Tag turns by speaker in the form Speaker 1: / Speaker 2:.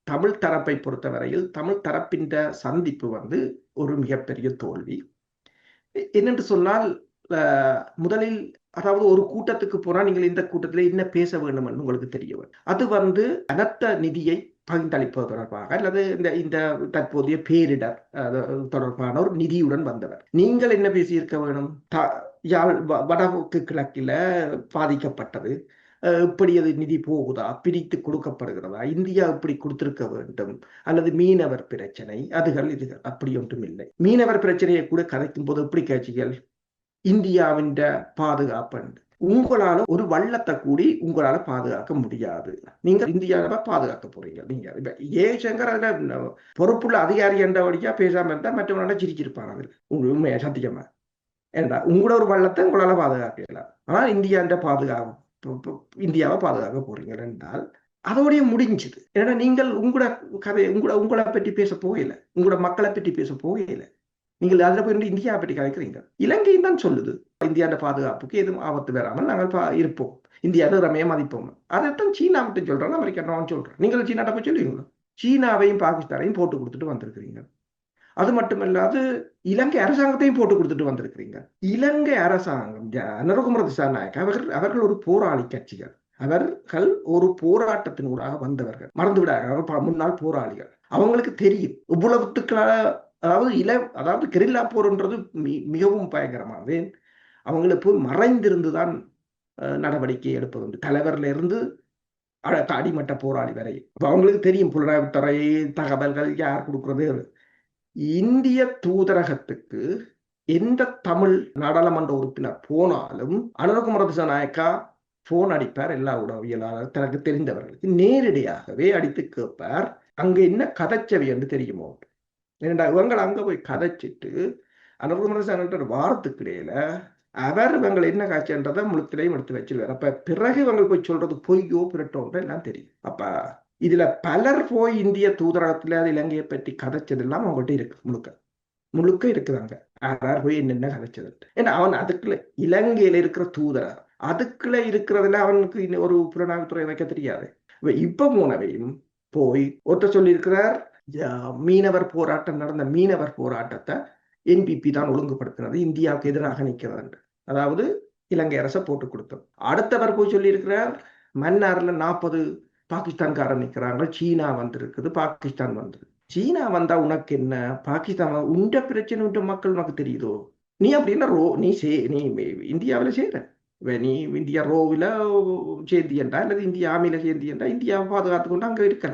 Speaker 1: தமிழ் தரப்பை பொறுத்தவரையில் தமிழ் தரப்பின் சந்திப்பு வந்து ஒரு மிகப்பெரிய தோல்வி. என்னென்று சொன்னால் முதலில் அதாவது ஒரு கூட்டத்துக்கு போனா நீங்கள் இந்த கூட்டத்தில் என்ன பேச வேண்டும் என்று உங்களுக்கு தெரிய வேண்டும். அது வந்து அனர்த்த நிதியை பகிர்ந்தளிப்பது தொடர்பாக அல்லது இந்த இந்த தற்போதைய பேரிடர் தொடர்பான ஒரு நிதியுடன் வந்தவர். நீங்கள் என்ன பேசியிருக்க வேணும்? வடக்கு கிழக்கில பாதிக்கப்பட்டது, இப்படி அது நிதி போகுதா, பிரித்து கொடுக்கப்படுகிறதா, இந்தியா இப்படி கொடுத்திருக்க வேண்டும், அல்லது மீனவர் பிரச்சனை அதுகள் இதுகள் அப்படி ஒன்றும் இல்லை. மீனவர் பிரச்சனையை கூட கதைக்கும் போது எப்படி காட்சிகள் இந்தியாவின் பாதுகாப்பு, உங்களால ஒரு வள்ளத்தை கூடி உங்களால பாதுகாக்க முடியாது. நீங்க இந்தியாவை பாதுகாக்க போறீங்க. நீங்க ஜெய்சங்கர் அதுல பொறுப்புள்ள அதிகாரி என்றபடியா பேசாம இருந்தா மற்றவனால சிரிச்சிருப்பாங்க. அதுல உண்மையா சத்தியமா ஏண்டா உங்களோட ஒரு வள்ளத்தை உங்களால பாதுகாக்கலாம். ஆனா இந்தியாவை பாதுகாக்க போறீங்க என்றால் அதோடய முடிஞ்சுது. ஏன்னா நீங்கள் உங்களோட கதை உங்களை பற்றி பேச போகல, உங்களோட மக்களை பற்றி பேச போகல. நீங்கள் அதில் போய் இந்தியாவை பற்றி கலைக்கிறீங்க. இலங்கையும் தான் சொல்லுது இந்தியாவோட பாதுகாப்புக்கு எதுவும் ஆபத்து வராமல் நாங்கள் இருப்போம், இந்தியாவை ரமையை மதிப்போம். அதைத்தான் சீனா மட்டும் சொல்றாங்க, அமெரிக்கா சொல்றேன். நீங்கள் சீனாட்ட போய் சொல்லுவீங்களா? சீனாவையும் பாகிஸ்தானையும் போட்டு கொடுத்துட்டு வந்திருக்கிறீங்க. அது மட்டுமல்லாது இலங்கை அரசாங்கத்தையும் போட்டு கொடுத்துட்டு வந்திருக்கிறீங்க. இலங்கை அரசாங்கம் அனுரகுமார திசாநாயக்க அவர்கள் ஒரு போராளி கட்சிகள், அவர்கள் ஒரு போராட்டத்தினூடாக வந்தவர்கள். மறந்துவிடாங்க, முன்னாள் போராளிகள். அவங்களுக்கு தெரியும் இவ்வளவுத்துக்களால, அதாவது கெரில்லா போர்ன்றது மிகவும் பயங்கரமானது. அவங்களுக்கு மறைந்திருந்துதான் நடவடிக்கை எடுப்பது, தலைவர்ல இருந்து அடிமட்ட போராளி வரை. அவங்களுக்கு தெரியும் புலனாய்வுத்துறை தகவல்கள் யார் கொடுக்கிறது. இந்திய தூதரகத்துக்கு எந்த தமிழ் நாடாளுமன்ற உறுப்பினர் போனாலும் அனுரகுமார திசாநாயக்கா போன் அடிப்பார். எல்லா உடவியலாளர் தனக்கு தெரிந்தவர்களுக்கு நேரடியாகவே அடித்து கேட்பார், அங்க என்ன கதைச்சவி என்று தெரியுமோ. ஏனென்றா இவங்களை அங்க போய் கதைச்சிட்டு அனுரகுமார திசாநாயக்கர் வாரத்துக்கு இடையில அவர் இவங்களை என்ன காட்சின்றதை முழுத்திலையும் எடுத்து வச்சிருவார். அப்ப பிறகு இவங்க போய் சொல்றது பொய்யோ பிறட்டோன்ற எல்லாம் தெரியும். அப்ப இதுல பலர் போய் இந்திய தூதரகத்துல அது இலங்கையை பற்றி கதைச்சது எல்லாம் அவங்கள்ட்ட இருக்கு, முழுக்க இருக்குதாங்க. யார் போய் என்னென்ன கதைச்சது. ஏன்னா அவன் அதுக்குள்ள இலங்கையில இருக்கிற தூதரர் அதுக்குள்ள இருக்கிறதுல அவனுக்கு ஒரு புலனாய்வுத்துறை வைக்க தெரியாது. இப்ப போனவையும் போய் ஒருத்தர் சொல்லி இருக்கிறார், மீனவர் போராட்டம் நடந்த மீனவர் போராட்டத்தை என்பிபி தான் ஒழுங்குபடுத்தினது, இந்தியாவுக்கு எதிராக நிற்கிறது. அதாவது இலங்கை அரசை போட்டு கொடுத்தது. அடுத்தவர் போய் சொல்லி இருக்கிறார், மன்னார்ல 40 பாகிஸ்தான்காரன் நிற்கிறாங்க, சீனா வந்திருக்குது, பாகிஸ்தான் வந்துருக்கு. சீனா வந்தா உனக்கு என்ன? பாகிஸ்தான் உண்ட பிரச்சனை உண்ட மக்கள் உனக்கு தெரியுதோ? நீ அப்படின்னா நீ இந்தியாவில் செய்யற, நீ இந்தியா ரோவில் சேர்ந்தியண்டா அல்லது இந்தியா ஆமியில சேர்ந்தியண்டா இந்தியாவை பாதுகாத்து கொண்டு அங்க இருக்கலாம்.